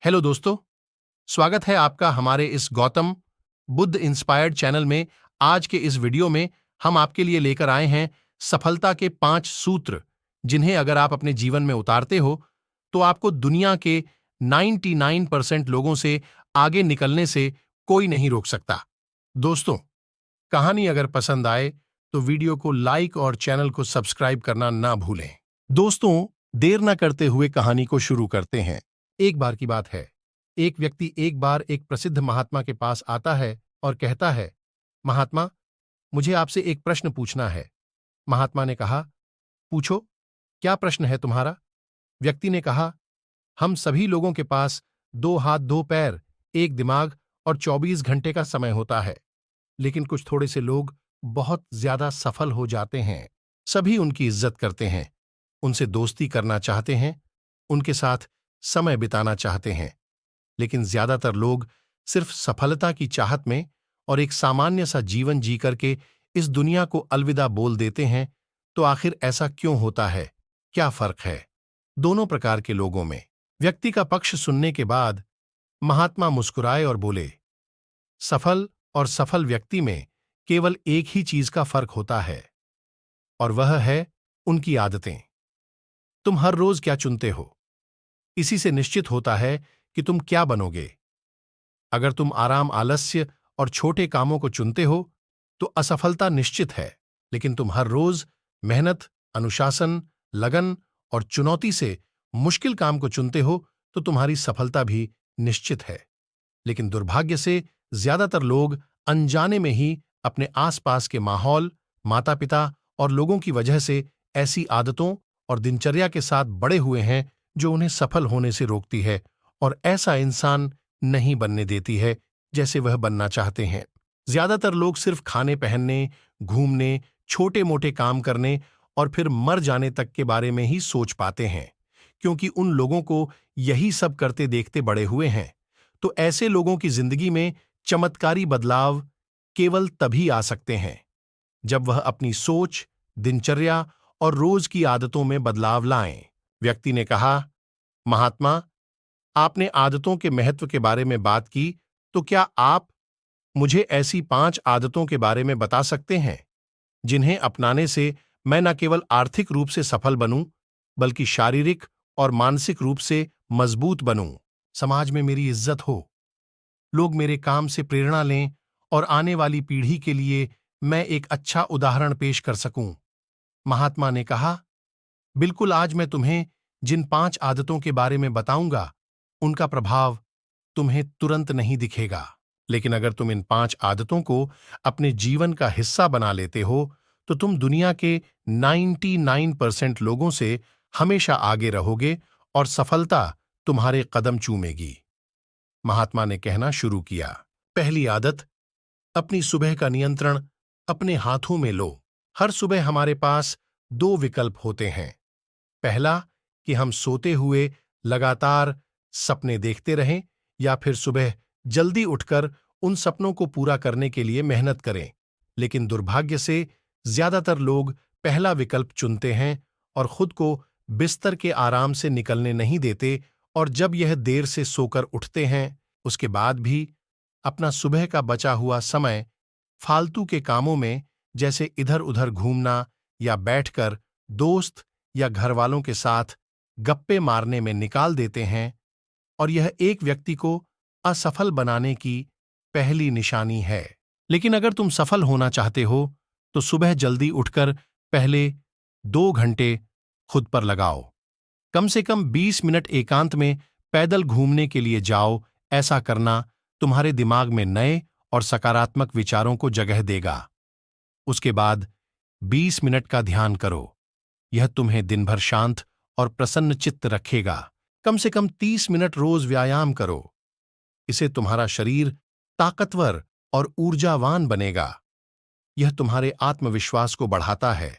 Hello दोस्तों, स्वागत है आपका हमारे इस गौतम बुद्ध इंस्पायर्ड चैनल में। आज के इस वीडियो में हम आपके लिए लेकर आए हैं सफलता के 5 सूत्र, जिन्हें अगर आप अपने जीवन में उतारते हो तो आपको दुनिया के 99% लोगों से आगे निकलने से कोई नहीं रोक सकता। दोस्तों, कहानी अगर पसंद आए तो वीडियो को लाइक और चैनल को सब्सक्राइब करना ना भूलें। दोस्तों, देर न करते हुए कहानी को शुरू करते हैं। एक बार की बात है, एक व्यक्ति एक बार एक प्रसिद्ध महात्मा के पास आता है और कहता है, महात्मा, मुझे आपसे एक प्रश्न पूछना है। महात्मा ने कहा, पूछो, क्या प्रश्न है तुम्हारा? व्यक्ति ने कहा, हम सभी लोगों के पास 2 हाथ 2 पैर, एक दिमाग और 24 घंटे का समय होता है, लेकिन कुछ थोड़े से लोग बहुत ज्यादा सफल हो जाते हैं। सभी उनकी इज्जत करते हैं, उनसे दोस्ती करना चाहते हैं, उनके साथ समय बिताना चाहते हैं, लेकिन ज्यादातर लोग सिर्फ सफलता की चाहत में और एक सामान्य सा जीवन जी करके इस दुनिया को अलविदा बोल देते हैं। तो आखिर ऐसा क्यों होता है? क्या फर्क है दोनों प्रकार के लोगों में? व्यक्ति का पक्ष सुनने के बाद महात्मा मुस्कुराए और बोले, सफल और सफल व्यक्ति में केवल एक ही चीज का फर्क होता है, और वह है उनकी आदतें। तुम हर रोज क्या चुनते हो, इसी से निश्चित होता है कि तुम क्या बनोगे। अगर तुम आराम, आलस्य और छोटे कामों को चुनते हो तो असफलता निश्चित है, लेकिन तुम हर रोज मेहनत, अनुशासन, लगन और चुनौती से मुश्किल काम को चुनते हो तो तुम्हारी सफलता भी निश्चित है। लेकिन दुर्भाग्य से ज्यादातर लोग अनजाने में ही अपने आसपास के माहौल, माता पिता और लोगों की वजह से ऐसी आदतों और दिनचर्या के साथ बड़े हुए हैं जो उन्हें सफल होने से रोकती है और ऐसा इंसान नहीं बनने देती है जैसे वह बनना चाहते हैं। ज्यादातर लोग सिर्फ खाने, पहनने, घूमने, छोटे मोटे काम करने और फिर मर जाने तक के बारे में ही सोच पाते हैं, क्योंकि उन लोगों को यही सब करते देखते बड़े हुए हैं। तो ऐसे लोगों की जिंदगी में चमत्कारी बदलाव केवल तभी आ सकते हैं जब वह अपनी सोच, दिनचर्या और रोज की आदतों में बदलाव लाएं। व्यक्ति ने कहा, महात्मा, आपने आदतों के महत्व के बारे में बात की, तो क्या आप मुझे ऐसी 5 आदतों के बारे में बता सकते हैं जिन्हें अपनाने से मैं न केवल आर्थिक रूप से सफल बनूं, बल्कि शारीरिक और मानसिक रूप से मजबूत बनूं, समाज में मेरी इज्जत हो, लोग मेरे काम से प्रेरणा लें और आने वाली पीढ़ी के लिए मैं एक अच्छा उदाहरण पेश कर सकूं। महात्मा ने कहा, बिल्कुल, आज मैं तुम्हें जिन 5 आदतों के बारे में बताऊंगा, उनका प्रभाव तुम्हें तुरंत नहीं दिखेगा, लेकिन अगर तुम इन 5 आदतों को अपने जीवन का हिस्सा बना लेते हो तो तुम दुनिया के 99% लोगों से हमेशा आगे रहोगे और सफलता तुम्हारे कदम चूमेगी। महात्मा ने कहना शुरू किया, पहली आदत, अपनी सुबह का नियंत्रण अपने हाथों में लो। हर सुबह हमारे पास 2 विकल्प होते हैं। पहला, कि हम सोते हुए लगातार सपने देखते रहें, या फिर सुबह जल्दी उठकर उन सपनों को पूरा करने के लिए मेहनत करें। लेकिन दुर्भाग्य से ज्यादातर लोग पहला विकल्प चुनते हैं और खुद को बिस्तर के आराम से निकलने नहीं देते, और जब यह देर से सोकर उठते हैं, उसके बाद भी अपना सुबह का बचा हुआ समय फालतू के कामों में, जैसे इधर उधर घूमना या बैठकर दोस्त या घर वालों के साथ गप्पे मारने में निकाल देते हैं, और यह एक व्यक्ति को असफल बनाने की पहली निशानी है। लेकिन अगर तुम सफल होना चाहते हो तो सुबह जल्दी उठकर पहले 2 घंटे खुद पर लगाओ। कम से कम 20 मिनट एकांत में पैदल घूमने के लिए जाओ। ऐसा करना तुम्हारे दिमाग में नए और सकारात्मक विचारों को जगह देगा। उसके बाद 20 मिनट का ध्यान करो। यह तुम्हें दिन भर शांत और प्रसन्न चित्त रखेगा। कम से कम 30 मिनट रोज व्यायाम करो। इससे तुम्हारा शरीर ताकतवर और ऊर्जावान बनेगा। यह तुम्हारे आत्मविश्वास को बढ़ाता है।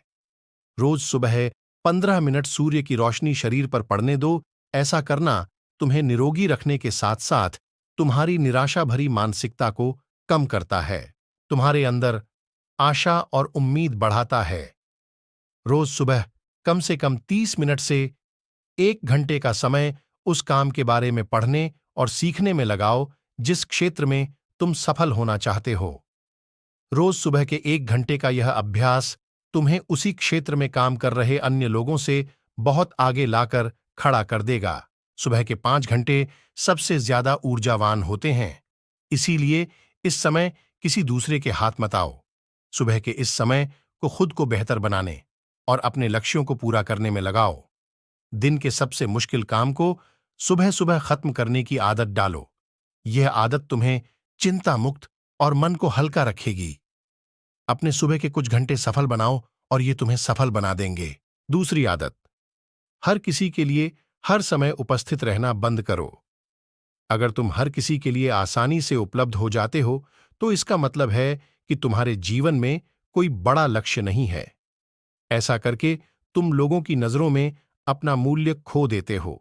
रोज सुबह 15 मिनट सूर्य की रोशनी शरीर पर पड़ने दो। ऐसा करना तुम्हें निरोगी रखने के साथ साथ तुम्हारी निराशा भरी मानसिकता को कम करता है, तुम्हारे अंदर आशा और उम्मीद बढ़ाता है। रोज सुबह कम से कम 30 मिनट से 1 घंटे का समय उस काम के बारे में पढ़ने और सीखने में लगाओ जिस क्षेत्र में तुम सफल होना चाहते हो। रोज सुबह के 1 घंटे का यह अभ्यास तुम्हें उसी क्षेत्र में काम कर रहे अन्य लोगों से बहुत आगे लाकर खड़ा कर देगा। सुबह के 5 घंटे सबसे ज्यादा ऊर्जावान होते हैं, इसीलिए इस समय किसी दूसरे के हाथ मत आओ। सुबह के इस समय को खुद को बेहतर बनाने और अपने लक्ष्यों को पूरा करने में लगाओ। दिन के सबसे मुश्किल काम को सुबह सुबह खत्म करने की आदत डालो। यह आदत तुम्हें चिंता मुक्त और मन को हल्का रखेगी। अपने सुबह के कुछ घंटे सफल बनाओ और ये तुम्हें सफल बना देंगे। दूसरी आदत, हर किसी के लिए हर समय उपस्थित रहना बंद करो। अगर तुम हर किसी के लिए आसानी से उपलब्ध हो जाते हो तो इसका मतलब है कि तुम्हारे जीवन में कोई बड़ा लक्ष्य नहीं है। ऐसा करके तुम लोगों की नजरों में अपना मूल्य खो देते हो।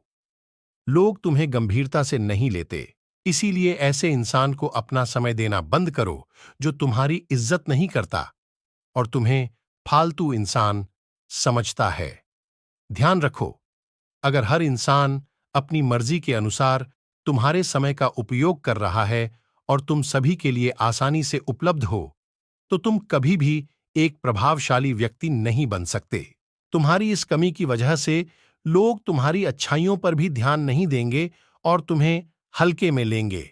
लोग तुम्हें गंभीरता से नहीं लेते, इसीलिए ऐसे इंसान को अपना समय देना बंद करो जो तुम्हारी इज्जत नहीं करता और तुम्हें फालतू इंसान समझता है। ध्यान रखो, अगर हर इंसान अपनी मर्जी के अनुसार तुम्हारे समय का उपयोग कर रहा है और तुम सभी के लिए आसानी से उपलब्ध हो, तो तुम कभी भी एक प्रभावशाली व्यक्ति नहीं बन सकते। तुम्हारी इस कमी की वजह से लोग तुम्हारी अच्छाइयों पर भी ध्यान नहीं देंगे और तुम्हें हल्के में लेंगे।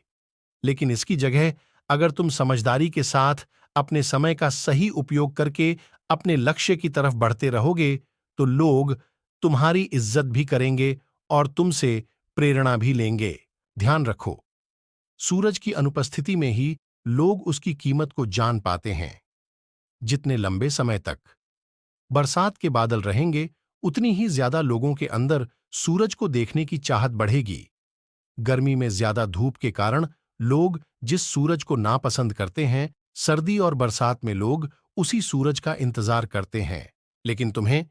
लेकिन इसकी जगह अगर तुम समझदारी के साथ अपने समय का सही उपयोग करके अपने लक्ष्य की तरफ बढ़ते रहोगे, तो लोग तुम्हारी इज्जत भी करेंगे और तुमसे प्रेरणा भी लेंगे। ध्यान रखो, सूरज की अनुपस्थिति में ही लोग उसकी कीमत को जान पाते हैं। जितने लंबे समय तक बरसात के बादल रहेंगे, उतनी ही ज्यादा लोगों के अंदर सूरज को देखने की चाहत बढ़ेगी। गर्मी में ज्यादा धूप के कारण लोग जिस सूरज को नापसंद करते हैं, सर्दी और बरसात में लोग उसी सूरज का इंतजार करते हैं। लेकिन तुम्हें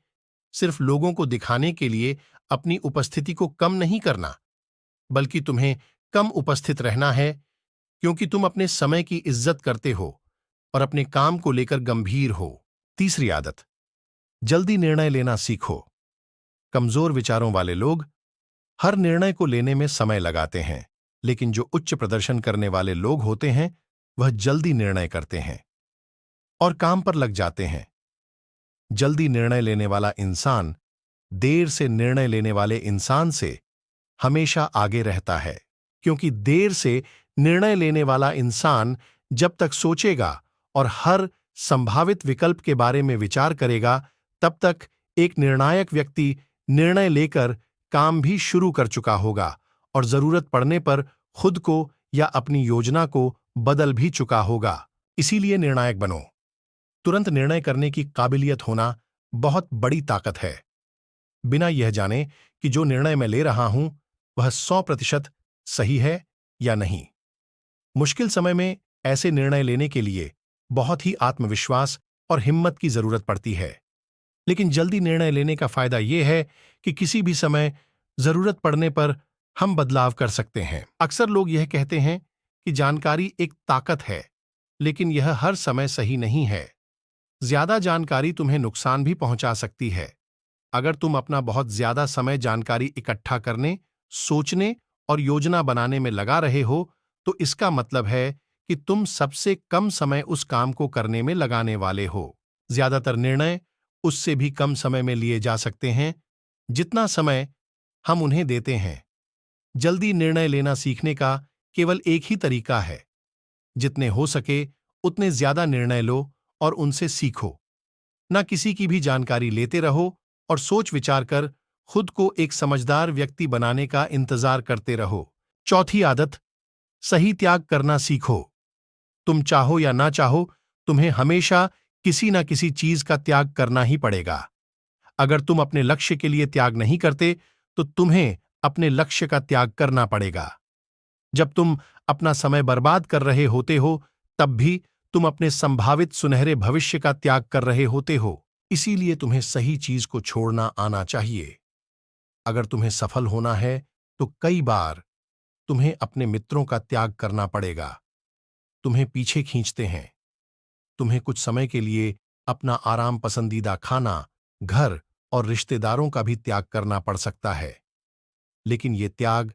सिर्फ लोगों को दिखाने के लिए अपनी उपस्थिति को कम नहीं करना, बल्कि तुम्हें कम उपस्थित रहना है, क्योंकि तुम अपने समय की इज्जत करते हो और अपने काम को लेकर गंभीर हो। तीसरी आदत, जल्दी निर्णय लेना सीखो। कमजोर विचारों वाले लोग हर निर्णय को लेने में समय लगाते हैं, लेकिन जो उच्च प्रदर्शन करने वाले लोग होते हैं, वह जल्दी निर्णय करते हैं और काम पर लग जाते हैं। जल्दी निर्णय लेने वाला इंसान देर से निर्णय लेने वाले इंसान से हमेशा आगे रहता है, क्योंकि देर से निर्णय लेने वाला इंसान जब तक सोचेगा और हर संभावित विकल्प के बारे में विचार करेगा, तब तक एक निर्णायक व्यक्ति निर्णय लेकर काम भी शुरू कर चुका होगा और जरूरत पड़ने पर खुद को या अपनी योजना को बदल भी चुका होगा। इसीलिए निर्णायक बनो। तुरंत निर्णय करने की काबिलियत होना बहुत बड़ी ताकत है। बिना यह जाने कि जो निर्णय मैं ले रहा हूं वह 100% सही है या नहीं। मुश्किल समय में ऐसे निर्णय लेने के लिए बहुत ही आत्मविश्वास और हिम्मत की जरूरत पड़ती है। लेकिन जल्दी निर्णय लेने का फायदा यह है कि किसी भी समय जरूरत पड़ने पर हम बदलाव कर सकते हैं। अक्सर लोग यह कहते हैं कि जानकारी एक ताकत है, लेकिन यह हर समय सही नहीं है। ज्यादा जानकारी तुम्हें नुकसान भी पहुंचा सकती है। अगर तुम अपना बहुत ज्यादा समय जानकारी इकट्ठा करने, सोचने और योजना बनाने में लगा रहे हो, तो इसका मतलब है कि तुम सबसे कम समय उस काम को करने में लगाने वाले हो। ज्यादातर निर्णय उससे भी कम समय में लिए जा सकते हैं जितना समय हम उन्हें देते हैं। जल्दी निर्णय लेना सीखने का केवल एक ही तरीका है, जितने हो सके उतने ज्यादा निर्णय लो और उनसे सीखो। न किसी की भी जानकारी लेते रहो और सोच विचार कर खुद को एक समझदार व्यक्ति बनाने का इंतजार करते रहो। चौथी आदत, सही त्याग करना सीखो। तुम चाहो या ना चाहो, तुम्हें हमेशा किसी न किसी चीज का त्याग करना ही पड़ेगा। अगर तुम अपने लक्ष्य के लिए त्याग नहीं करते, तो तुम्हें अपने लक्ष्य का त्याग करना पड़ेगा। जब तुम अपना समय बर्बाद कर रहे होते हो, तब भी तुम अपने संभावित सुनहरे भविष्य का त्याग कर रहे होते हो। इसीलिए तुम्हें सही चीज को छोड़ना आना चाहिए। अगर तुम्हें सफल होना है, तो कई बार तुम्हें अपने मित्रों का त्याग करना पड़ेगा। तुम्हें पीछे खींचते हैं। तुम्हें कुछ समय के लिए अपना आराम, पसंदीदा खाना, घर और रिश्तेदारों का भी त्याग करना पड़ सकता है। लेकिन ये त्याग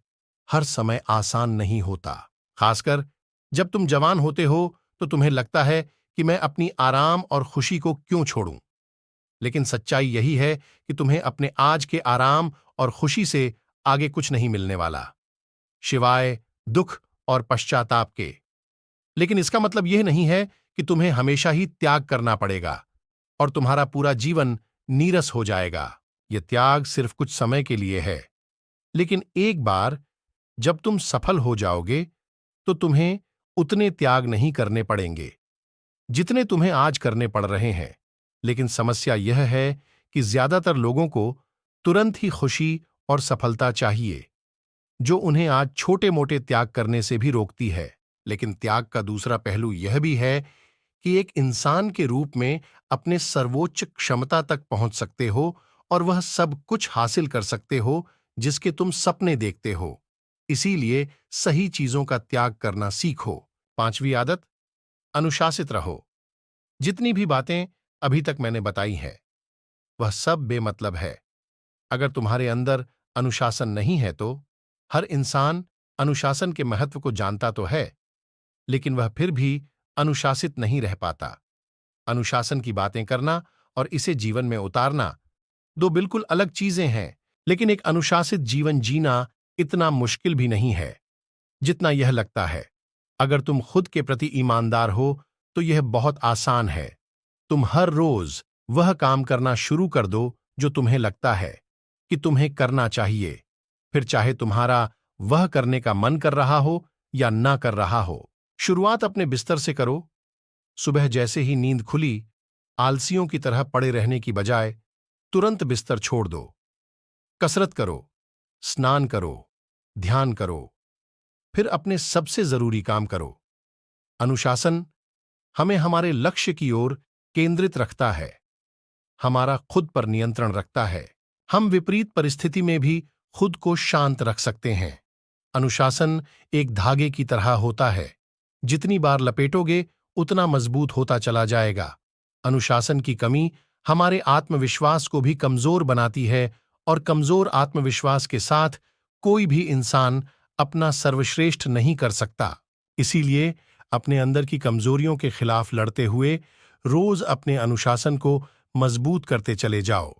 हर समय आसान नहीं होता। खासकर जब तुम जवान होते हो तो तुम्हें लगता है कि मैं अपनी आराम और खुशी को क्यों छोड़ूं। लेकिन सच्चाई यही है कि तुम्हें अपने आज के आराम और खुशी से आगे कुछ नहीं मिलने वाला, सिवाय दुख और पश्चाताप के। लेकिन इसका मतलब यह नहीं है कि तुम्हें हमेशा ही त्याग करना पड़ेगा और तुम्हारा पूरा जीवन नीरस हो जाएगा। यह त्याग सिर्फ कुछ समय के लिए है, लेकिन एक बार जब तुम सफल हो जाओगे तो तुम्हें उतने त्याग नहीं करने पड़ेंगे जितने तुम्हें आज करने पड़ रहे हैं। लेकिन समस्या यह है कि ज्यादातर लोगों को तुरंत ही खुशी और सफलता चाहिए, जो उन्हें आज छोटे मोटे त्याग करने से भी रोकती है। लेकिन त्याग का दूसरा पहलू यह भी है कि एक इंसान के रूप में अपने सर्वोच्च क्षमता तक पहुंच सकते हो और वह सब कुछ हासिल कर सकते हो जिसके तुम सपने देखते हो। इसीलिए सही चीजों का त्याग करना सीखो। पांचवी आदत, अनुशासित रहो। जितनी भी बातें अभी तक मैंने बताई हैं वह सब बेमतलब है अगर तुम्हारे अंदर अनुशासन नहीं है तो। हर इंसान अनुशासन के महत्व को जानता तो है, लेकिन वह फिर भी अनुशासित नहीं रह पाता। अनुशासन की बातें करना और इसे जीवन में उतारना दो बिल्कुल अलग चीजें हैं। लेकिन एक अनुशासित जीवन जीना इतना मुश्किल भी नहीं है जितना यह लगता है। अगर तुम खुद के प्रति ईमानदार हो तो यह बहुत आसान है। तुम हर रोज वह काम करना शुरू कर दो जो तुम्हें लगता है कि तुम्हें करना चाहिए, फिर चाहे तुम्हारा वह करने का मन कर रहा हो या ना कर रहा हो। शुरुआत अपने बिस्तर से करो। सुबह जैसे ही नींद खुली, आलसियों की तरह पड़े रहने की बजाय तुरंत बिस्तर छोड़ दो। कसरत करो, स्नान करो, ध्यान करो, फिर अपने सबसे जरूरी काम करो। अनुशासन हमें हमारे लक्ष्य की ओर केंद्रित रखता है, हमारा खुद पर नियंत्रण रखता है। हम विपरीत परिस्थिति में भी खुद को शांत रख सकते हैं। अनुशासन एक धागे की तरह होता है, जितनी बार लपेटोगे उतना मजबूत होता चला जाएगा। अनुशासन की कमी हमारे आत्मविश्वास को भी कमजोर बनाती है और कमजोर आत्मविश्वास के साथ कोई भी इंसान अपना सर्वश्रेष्ठ नहीं कर सकता। इसीलिए अपने अंदर की कमजोरियों के खिलाफ लड़ते हुए रोज अपने अनुशासन को मजबूत करते चले जाओ,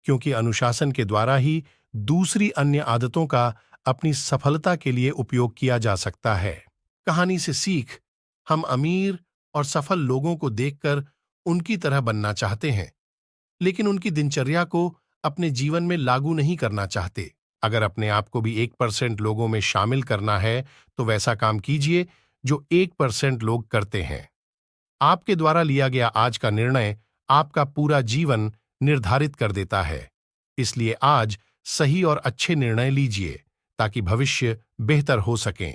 क्योंकि अनुशासन के द्वारा ही दूसरी अन्य आदतों का अपनी सफलता के लिए उपयोग किया जा सकता है। कहानी से सीख, हम अमीर और सफल लोगों को देखकर उनकी तरह बनना चाहते हैं, लेकिन उनकी दिनचर्या को अपने जीवन में लागू नहीं करना चाहते। अगर अपने आप को भी 1% लोगों में शामिल करना है तो वैसा काम कीजिए जो 1% लोग करते हैं। आपके द्वारा लिया गया आज का निर्णय आपका पूरा जीवन निर्धारित कर देता है। इसलिए आज सही और अच्छे निर्णय लीजिए ताकि भविष्य बेहतर हो सके।